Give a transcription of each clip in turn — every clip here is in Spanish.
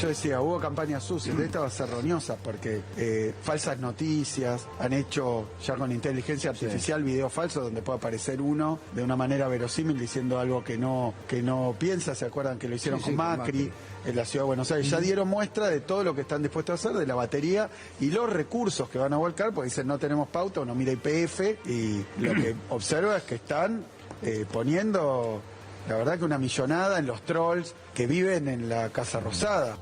Yo decía, hubo campañas sucias, de esta va a ser roñosa, porque falsas noticias, han hecho ya con inteligencia artificial videos falsos donde puede aparecer uno de una manera verosímil diciendo algo que no piensa. ¿Se acuerdan que lo hicieron con Macri en la Ciudad de Buenos Aires? Ya dieron muestra de todo lo que están dispuestos a hacer, de la batería y los recursos que van a volcar, porque dicen no tenemos pauta, uno mira YPF y lo que observa es que están poniendo, la verdad, que una millonada en los trolls que viven en la Casa Rosada.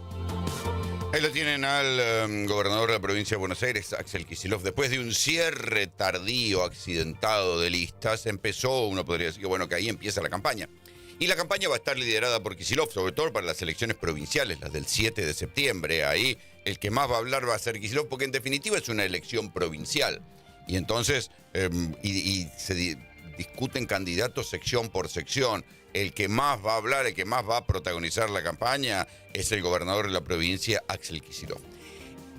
Ahí lo tienen al gobernador de la provincia de Buenos Aires, Axel Kicillof. Después de un cierre tardío, accidentado de listas, empezó, uno podría decir que bueno, que ahí empieza la campaña. Y la campaña va a estar liderada por Kicillof, sobre todo para las elecciones provinciales, las del 7 de septiembre. Ahí el que más va a hablar va a ser Kicillof, porque en definitiva es una elección provincial. Y entonces, se discuten candidatos sección por sección. El que más va a hablar, el que más va a protagonizar la campaña es el gobernador de la provincia, Axel Kicillof.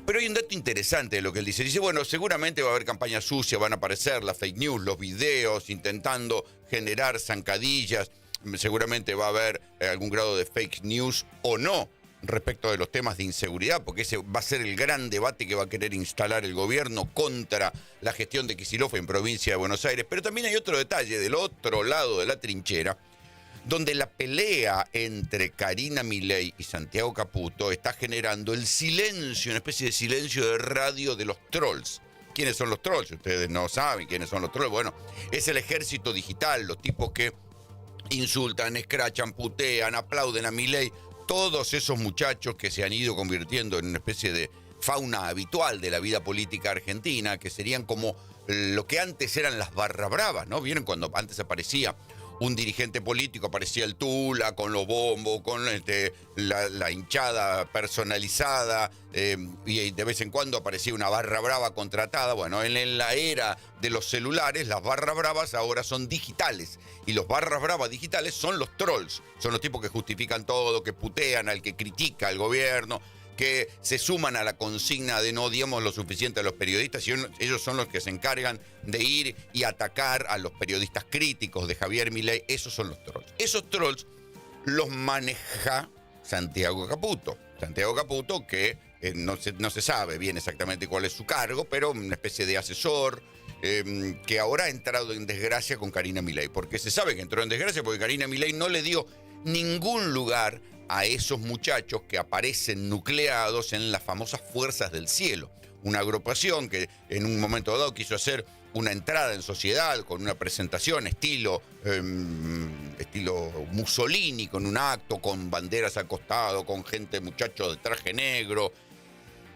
Pero hay un dato interesante de lo que él dice. Dice, bueno, seguramente va a haber campaña sucia, van a aparecer las fake news, los videos, intentando generar zancadillas. Seguramente va a haber algún grado de fake news o no respecto de los temas de inseguridad, porque ese va a ser el gran debate que va a querer instalar el gobierno contra la gestión de Kicillof en provincia de Buenos Aires. Pero también hay otro detalle del otro lado de la trinchera, donde la pelea entre Karina Milei y Santiago Caputo está generando el silencio, una especie de silencio de radio de los trolls. ¿Quiénes son los trolls? Ustedes no saben quiénes son los trolls. Bueno, es el ejército digital, los tipos que insultan, escrachan, putean, aplauden a Milei. Todos esos muchachos que se han ido convirtiendo en una especie de fauna habitual de la vida política argentina, que serían como lo que antes eran las barra bravas, ¿no? ¿Vieron cuando antes aparecía un dirigente político, aparecía el Tula con los bombos, con la hinchada personalizada, y de vez en cuando aparecía una barra brava contratada? Bueno, en la era de los celulares, las barras bravas ahora son digitales, y los barras bravas digitales son los trolls, son los tipos que justifican todo, que putean al que critica al gobierno, que se suman a la consigna de no odiamos lo suficiente a los periodistas, y ellos son los que se encargan de ir y atacar a los periodistas críticos de Javier Milei. Esos son los trolls. Esos trolls los maneja Santiago Caputo. Santiago Caputo, que no se sabe bien exactamente cuál es su cargo, pero una especie de asesor, que ahora ha entrado en desgracia con Karina Milei. Porque se sabe que entró en desgracia porque Karina Milei no le dio ningún lugar a esos muchachos que aparecen nucleados en las famosas Fuerzas del Cielo, una agrupación que en un momento dado quiso hacer una entrada en sociedad con una presentación estilo Mussolini, con un acto, con banderas al costado, con gente, muchachos de traje negro,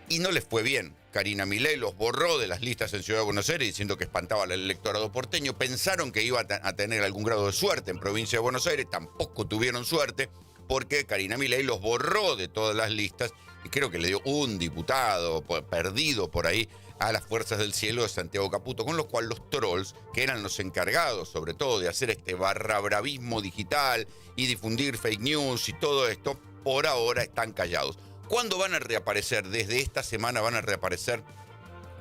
y no les fue bien. Karina Milei los borró de las listas en Ciudad de Buenos Aires diciendo que espantaba al electorado porteño. Pensaron que iba a tener algún grado de suerte en provincia de Buenos Aires, tampoco tuvieron suerte, porque Karina Milei los borró de todas las listas y creo que le dio un diputado perdido por ahí a las Fuerzas del Cielo de Santiago Caputo, con lo cual los trolls, que eran los encargados sobre todo de hacer este barrabravismo digital y difundir fake news y todo esto, por ahora están callados. ¿Cuándo van a reaparecer? Desde esta semana van a reaparecer,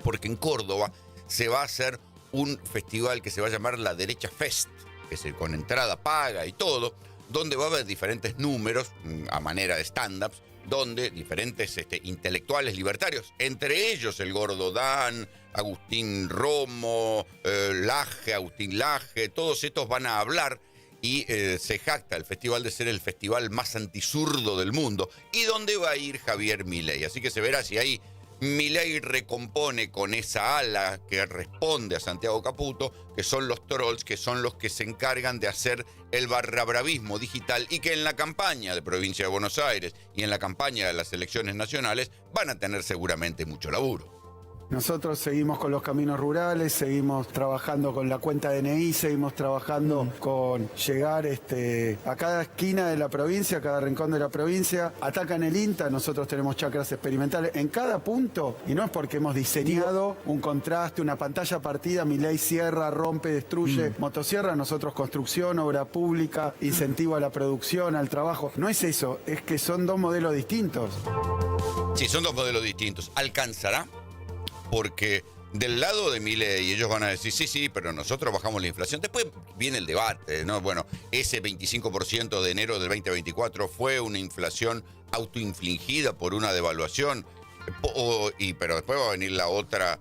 porque en Córdoba se va a hacer un festival que se va a llamar La Derecha Fest, que es con entrada paga y todo, donde va a haber diferentes números, a manera de stand-ups, donde diferentes intelectuales libertarios, entre ellos el Gordo Dan, Agustín Romo, Agustín Laje, todos estos van a hablar, y se jacta el festival de ser el festival más antisurdo del mundo, y donde va a ir Javier Milei. Así que se verá si ahí Milei recompone con esa ala que responde a Santiago Caputo, que son los trolls, que son los que se encargan de hacer el barrabravismo digital, y que en la campaña de provincia de Buenos Aires y en la campaña de las elecciones nacionales van a tener seguramente mucho laburo. Nosotros seguimos con los caminos rurales, seguimos trabajando con la cuenta DNI, seguimos trabajando con llegar a cada esquina de la provincia, a cada rincón de la provincia. Atacan el INTA, nosotros tenemos chacras experimentales en cada punto, y no es porque hemos diseñado un contraste, una pantalla partida, Milei cierra, rompe, destruye, motosierra, nosotros construcción, obra pública, incentivo a la producción, al trabajo. No es eso, es que son dos modelos distintos. Sí, son dos modelos distintos. ¿Alcanzará? Porque del lado de Milei ellos van a decir, sí, pero nosotros bajamos la inflación. Después viene el debate, ¿no? Bueno, ese 25% de enero del 2024 fue una inflación autoinfligida por una devaluación, pero después va a venir la otra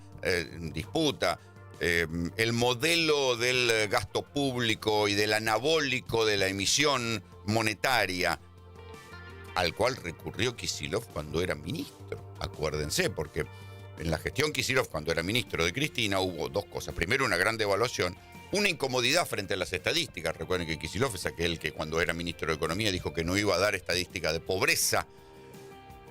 disputa. El modelo del gasto público y del anabólico de la emisión monetaria, al cual recurrió Kicillof cuando era ministro. Acuérdense, porque en la gestión Kicillof, cuando era ministro de Cristina, hubo dos cosas. Primero, una gran devaluación, una incomodidad frente a las estadísticas. Recuerden que Kicillof es aquel que cuando era ministro de Economía dijo que no iba a dar estadística de pobreza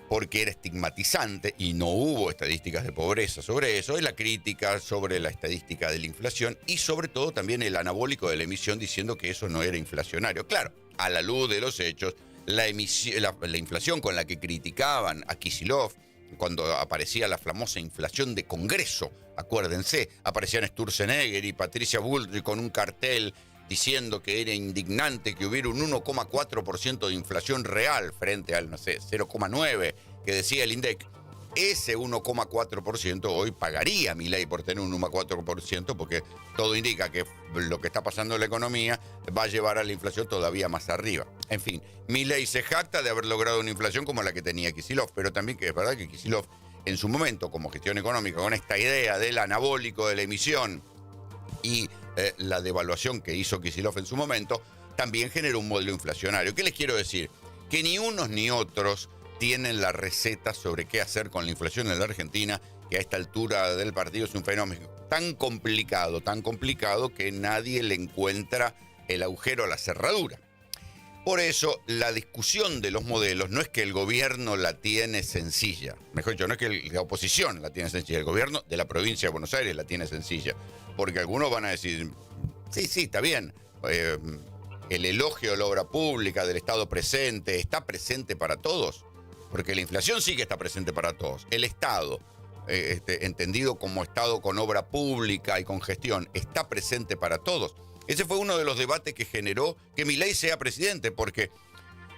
porque era estigmatizante, y no hubo estadísticas de pobreza sobre eso. Es la crítica sobre la estadística de la inflación y sobre todo también el anabólico de la emisión, diciendo que eso no era inflacionario. Claro, a la luz de los hechos, la inflación con la que criticaban a Kicillof, cuando aparecía la famosa inflación de Congreso, acuérdense, aparecían Sturzenegger y Patricia Bullrich con un cartel diciendo que era indignante que hubiera un 1,4% de inflación real frente al, 0,9% que decía el INDEC. Ese 1,4% hoy pagaría Milei por tener un 1,4%, porque todo indica que lo que está pasando en la economía va a llevar a la inflación todavía más arriba. En fin, Milei se jacta de haber logrado una inflación como la que tenía Kicillof, pero también que es verdad que Kicillof en su momento, como gestión económica, con esta idea del anabólico de la emisión y la devaluación que hizo Kicillof en su momento, también generó un modelo inflacionario. ¿Qué les quiero decir? Que ni unos ni otros tienen la receta sobre qué hacer con la inflación en la Argentina, que a esta altura del partido es un fenómeno tan complicado que nadie le encuentra el agujero a la cerradura. Por eso, la discusión de los modelos no es que el gobierno la tiene sencilla. Mejor dicho, no es que la oposición la tiene sencilla. El gobierno de la provincia de Buenos Aires la tiene sencilla. Porque algunos van a decir, sí, está bien. El elogio de la obra pública, del Estado presente, está presente para todos. Porque la inflación sí que está presente para todos. El Estado, entendido como Estado con obra pública y con gestión, está presente para todos. Ese fue uno de los debates que generó que Milei sea presidente, porque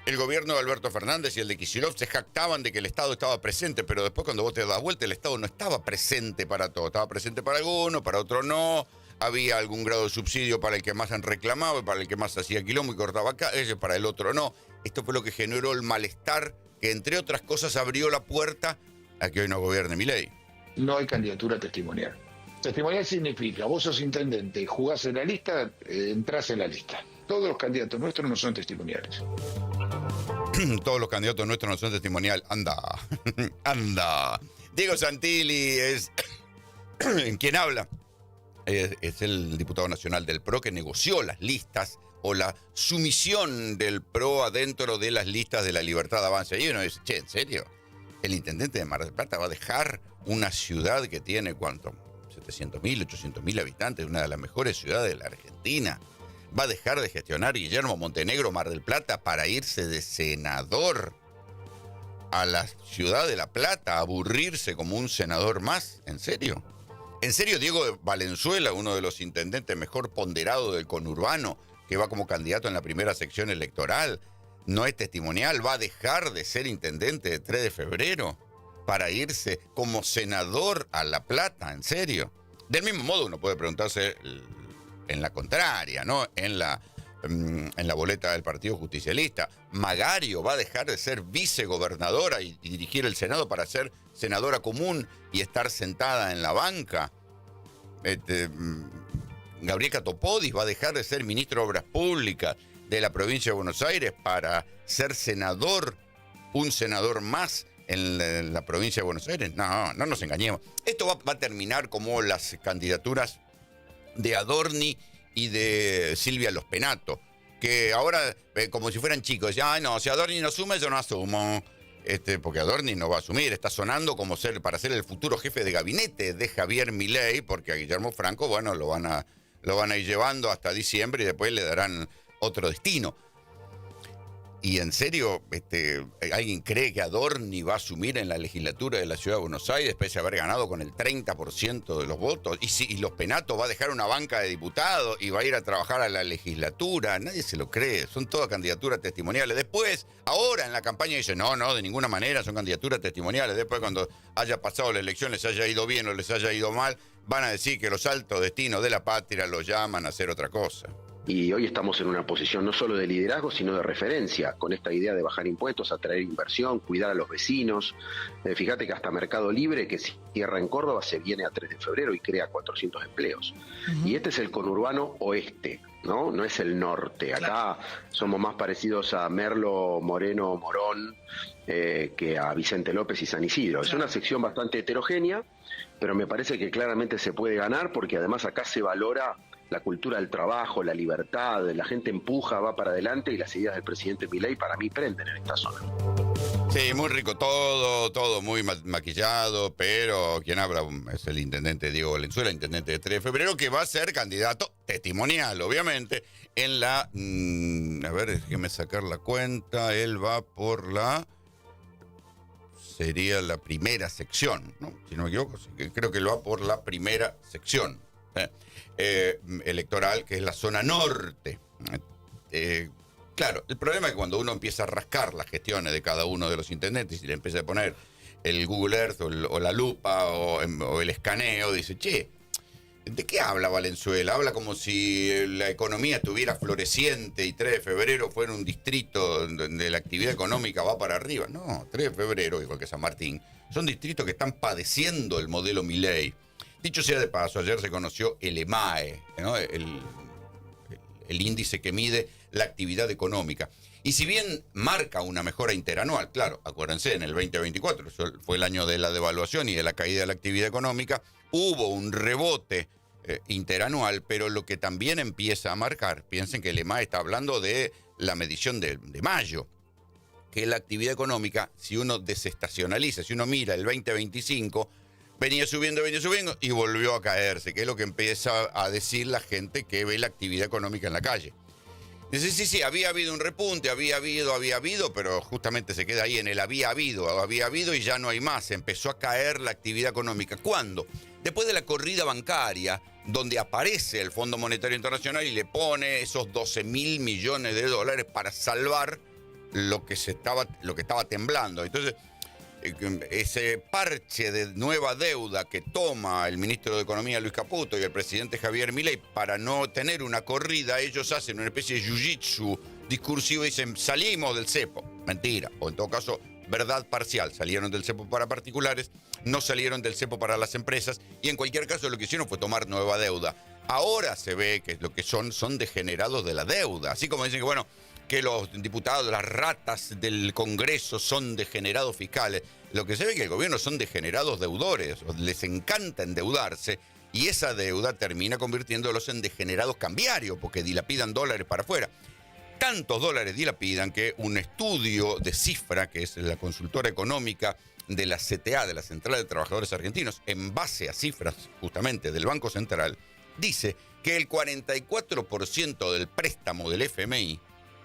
el gobierno de Alberto Fernández y el de Kicillof se jactaban de que el Estado estaba presente, pero después cuando vos te das vuelta, el Estado no estaba presente para todos. Estaba presente para algunos, para otros no. Había algún grado de subsidio para el que más han reclamado y para el que más hacía quilombo y cortaba calles, para el otro no. Esto fue lo que generó el malestar que, entre otras cosas, abrió la puerta a que hoy no gobierne Milei. No hay candidatura testimonial. Testimonial significa, vos sos intendente, jugás en la lista, entrás en la lista. Todos los candidatos nuestros no son testimoniales. Todos los candidatos nuestros no son testimonial. Anda. Diego Santilli es quien habla. Es el diputado nacional del PRO que negoció las listas o la sumisión del PRO adentro de las listas de la Libertad de Avance. Y uno dice, che, ¿en serio? El intendente de Mar del Plata va a dejar una ciudad que tiene, ¿cuánto? 700.000, 800.000 habitantes, una de las mejores ciudades de la Argentina. Va a dejar de gestionar Guillermo Montenegro Mar del Plata para irse de senador a la ciudad de La Plata, a aburrirse como un senador más. ¿En serio? ¿En serio Diego Valenzuela, uno de los intendentes mejor ponderados del conurbano, que va como candidato en la primera sección electoral, no es testimonial? ¿Va a dejar de ser intendente de 3 de febrero para irse como senador a La Plata? ¿En serio? Del mismo modo uno puede preguntarse en la contraria, ¿no? En la boleta del Partido Justicialista. Magario va a dejar de ser vicegobernadora y dirigir el Senado para ser senadora común y estar sentada en la banca. Gabriela Topodis va a dejar de ser ministro de Obras Públicas de la provincia de Buenos Aires para ser senador, un senador más en la provincia de Buenos Aires. No nos engañemos. Esto va a terminar como las candidaturas de Adorni y de Silvia Los Penato, que ahora, como si fueran chicos, decían, no, si Adorni no asume, yo no asumo. Porque Adorni no va a asumir, está sonando como para ser el futuro jefe de gabinete de Javier Milei, porque a Guillermo Franco, bueno, lo van a ir llevando hasta diciembre y después le darán otro destino. Y en serio, ¿alguien cree que Adorni va a asumir en la legislatura de la Ciudad de Buenos Aires después de haber ganado con el 30% de los votos? Y Los Penato va a dejar una banca de diputados y va a ir a trabajar a la legislatura. Nadie se lo cree, son todas candidaturas testimoniales. Después, ahora en la campaña dicen, no, de ninguna manera son candidaturas testimoniales. Después, cuando haya pasado la elección, les haya ido bien o les haya ido mal, van a decir que los altos destinos de la patria los llaman a hacer otra cosa. Y hoy estamos en una posición no solo de liderazgo, sino de referencia, con esta idea de bajar impuestos, atraer inversión, cuidar a los vecinos. Fíjate que hasta Mercado Libre, que cierra en Córdoba, se viene a 3 de febrero y crea 400 empleos. Y este es el conurbano oeste, ¿no? No es el norte. Acá somos más parecidos a Merlo, Moreno, Morón, que a Vicente López y San Isidro. Es una sección bastante heterogénea, pero me parece que claramente se puede ganar, porque además acá se valora la cultura del trabajo, la libertad, la gente empuja, va para adelante, y las ideas del presidente Milei para mí prenden en esta zona. Sí, muy rico todo muy maquillado, pero quien habla es el intendente Diego Valenzuela, intendente de 3 de febrero, que va a ser candidato testimonial, obviamente, en la... a ver, déjeme sacar la cuenta, él va por la... sería la primera sección, ¿no? Si no me equivoco, creo que él va por la primera sección electoral, que es la zona norte. Claro, el problema es que cuando uno empieza a rascar las gestiones de cada uno de los intendentes y le empieza a poner el Google Earth o la lupa o el escaneo, dice, che, ¿de qué habla Valenzuela? Habla como si la economía estuviera floreciente y 3 de febrero fuera un distrito donde la actividad económica va para arriba. No, 3 de febrero, igual que San Martín, son distritos que están padeciendo el modelo Milei. Dicho sea de paso, ayer se conoció el EMAE, ¿no? el índice que mide la actividad económica. Y si bien marca una mejora interanual, claro, acuérdense, en el 2024 fue el año de la devaluación y de la caída de la actividad económica, hubo un rebote interanual, pero lo que también empieza a marcar, piensen que el EMAE está hablando de la medición de mayo, que la actividad económica, si uno desestacionaliza, si uno mira el 2025, venía subiendo y volvió a caerse, que es lo que empieza a decir la gente que ve la actividad económica en la calle. Dice, sí, había habido un repunte, había habido, pero justamente se queda ahí en el había habido y ya no hay más. Empezó a caer la actividad económica. ¿Cuándo? Después de la corrida bancaria, donde aparece el Fondo Monetario Internacional y le pone esos 12.000 millones de dólares para salvar lo que estaba temblando. Entonces, ese parche de nueva deuda que toma el ministro de Economía Luis Caputo y el presidente Javier Milei para no tener una corrida, ellos hacen una especie de jiu-jitsu discursivo y dicen, salimos del cepo. Mentira, o en todo caso, verdad parcial. Salieron del cepo para particulares, no salieron del cepo para las empresas, y en cualquier caso lo que hicieron fue tomar nueva deuda. Ahora se ve que lo que son degenerados de la deuda. Así como dicen que, bueno, que los diputados, las ratas del Congreso son degenerados fiscales. Lo que se ve es que el gobierno son degenerados deudores, les encanta endeudarse y esa deuda termina convirtiéndolos en degenerados cambiarios porque dilapidan dólares para afuera. Tantos dólares dilapidan que un estudio de Cifra, que es la consultora económica de la CTA, de la Central de Trabajadores Argentinos, en base a cifras justamente del Banco Central, dice que el 44% del préstamo del FMI,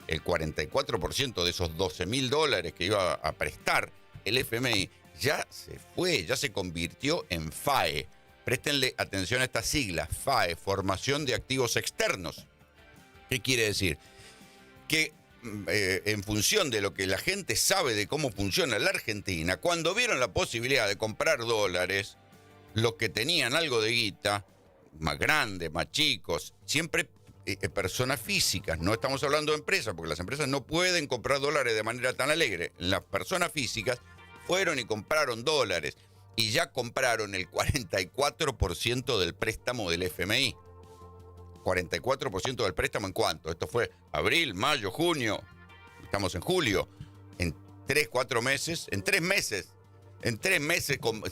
el 44% de esos 12.000 dólares que iba a prestar el FMI, ya se fue, ya se convirtió en FAE. Préstenle atención a esta sigla, FAE, Formación de Activos Externos. ¿Qué quiere decir? Que en función de lo que la gente sabe de cómo funciona la Argentina, cuando vieron la posibilidad de comprar dólares, los que tenían algo de guita, más grandes, más chicos, siempre personas físicas, no estamos hablando de empresas, porque las empresas no pueden comprar dólares de manera tan alegre. Las personas físicas fueron y compraron dólares y ya compraron el 44% del préstamo del FMI. 44% del préstamo, ¿en cuánto? Esto fue abril, mayo, junio, estamos en julio. En 3 meses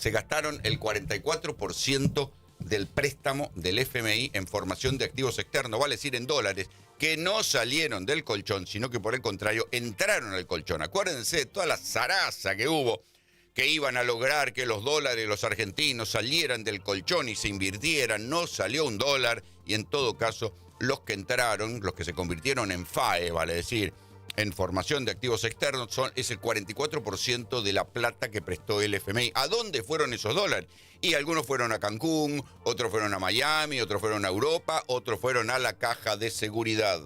se gastaron el 44% del préstamo del FMI en formación de activos externos, vale decir en dólares, que no salieron del colchón, sino que por el contrario entraron al colchón. Acuérdense de toda la zaraza que hubo, que iban a lograr que los dólares, los argentinos, salieran del colchón y se invirtieran. No salió un dólar y en todo caso los que entraron, los que se convirtieron en FAE, vale decir, en formación de activos externos, es el 44% de la plata que prestó el FMI. ¿A dónde fueron esos dólares? Y algunos fueron a Cancún, otros fueron a Miami, otros fueron a Europa, otros fueron a la Caja de Seguridad.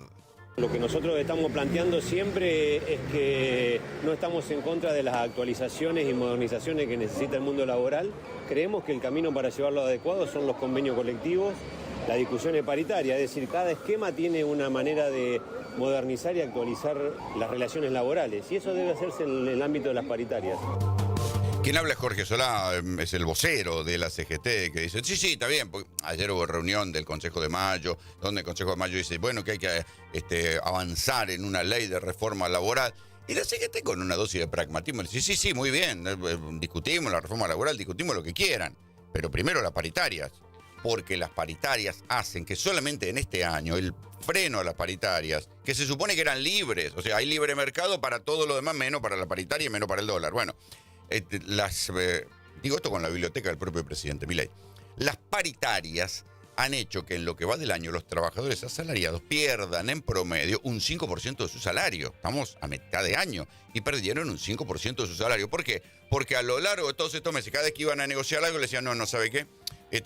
Lo que nosotros estamos planteando siempre es que no estamos en contra de las actualizaciones y modernizaciones que necesita el mundo laboral. Creemos que el camino para llevarlo adecuado son los convenios colectivos. la discusión es paritaria, es decir, cada esquema tiene una manera de modernizar y actualizar las relaciones laborales, y eso debe hacerse en el ámbito de las paritarias. Quien habla es Jorge Solá, es el vocero de la CGT, que dice, sí, está bien, porque ayer hubo reunión del Consejo de Mayo, donde el Consejo de Mayo dice, bueno, que hay que avanzar en una ley de reforma laboral. Y la CGT con una dosis de pragmatismo dice, sí, muy bien, discutimos la reforma laboral, discutimos lo que quieran, pero primero las paritarias, porque las paritarias hacen que solamente en este año el freno a las paritarias, que se supone que eran libres, o sea, hay libre mercado para todo lo demás, menos para la paritaria y menos para el dólar. Bueno, digo esto con la biblioteca del propio presidente Milei. Las paritarias han hecho que en lo que va del año los trabajadores asalariados pierdan en promedio un 5% de su salario. Estamos a mitad de año y perdieron un 5% de su salario. ¿Por qué? Porque a lo largo de todos estos meses, cada vez que iban a negociar algo, le decían, no, ¿sabe qué?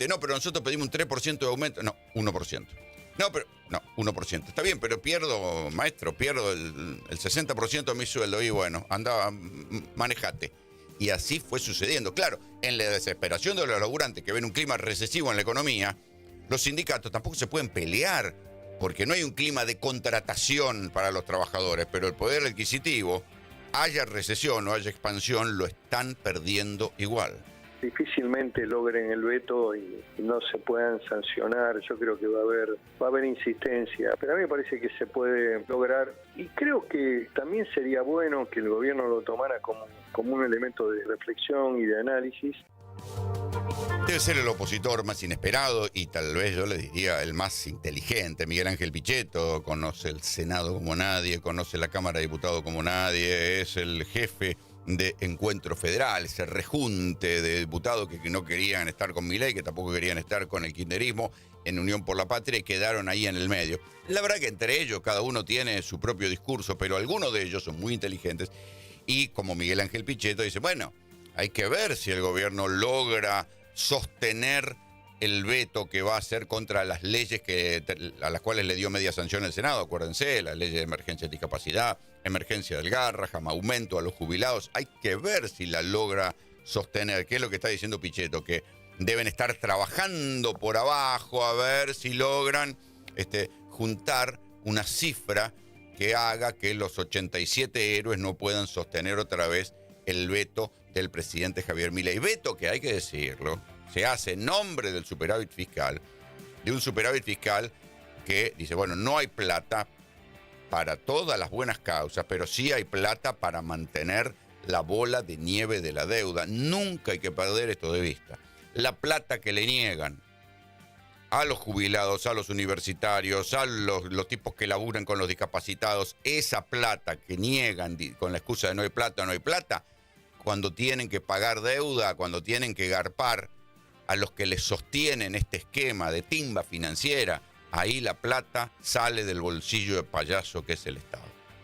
No, pero nosotros pedimos un 3% de aumento. No, 1%. No, 1%. Está bien, pero pierdo, maestro, pierdo el 60% de mi sueldo. Y bueno, anda, manejate. Y así fue sucediendo. Claro, en la desesperación de los laburantes que ven un clima recesivo en la economía, los sindicatos tampoco se pueden pelear porque no hay un clima de contratación para los trabajadores, pero el poder adquisitivo, haya recesión o haya expansión, lo están perdiendo igual. Difícilmente logren el veto y no se puedan sancionar. Yo creo que va a haber insistencia, pero a mí me parece que se puede lograr, y creo que también sería bueno que el gobierno lo tomara como un elemento de reflexión y de análisis. Debe ser el opositor más inesperado y tal vez yo le diría el más inteligente. Miguel Ángel Pichetto conoce el Senado como nadie, conoce la Cámara de Diputados como nadie, es el jefe de Encuentro Federal, ese rejunte de diputados que no querían estar con Milei, que tampoco querían estar con el kirchnerismo en Unión por la Patria, y quedaron ahí en el medio. La verdad que entre ellos cada uno tiene su propio discurso, pero algunos de ellos son muy inteligentes y como Miguel Ángel Pichetto dice, bueno, hay que ver si el gobierno logra sostener el veto que va a hacer contra las leyes a las cuales le dio media sanción el Senado. Acuérdense, la ley de emergencia de discapacidad, emergencia del Garraham, aumento a los jubilados. Hay que ver si la logra sostener. ¿Qué es lo que está diciendo Pichetto? Que deben estar trabajando por abajo a ver si logran juntar una cifra que haga que los 87 héroes no puedan sostener otra vez el veto del presidente Javier Milei. Veto que, hay que decirlo, se hace en nombre del superávit fiscal, de un superávit fiscal que dice, bueno, no hay plata para todas las buenas causas, pero sí hay plata para mantener la bola de nieve de la deuda. Nunca hay que perder esto de vista. La plata que le niegan a los jubilados, a los universitarios, a los tipos que laburan con los discapacitados, esa plata que niegan con la excusa de no hay plata, cuando tienen que pagar deuda, cuando tienen que garpar a los que les sostienen este esquema de timba financiera, ahí la plata sale del bolsillo de payaso que es el Estado.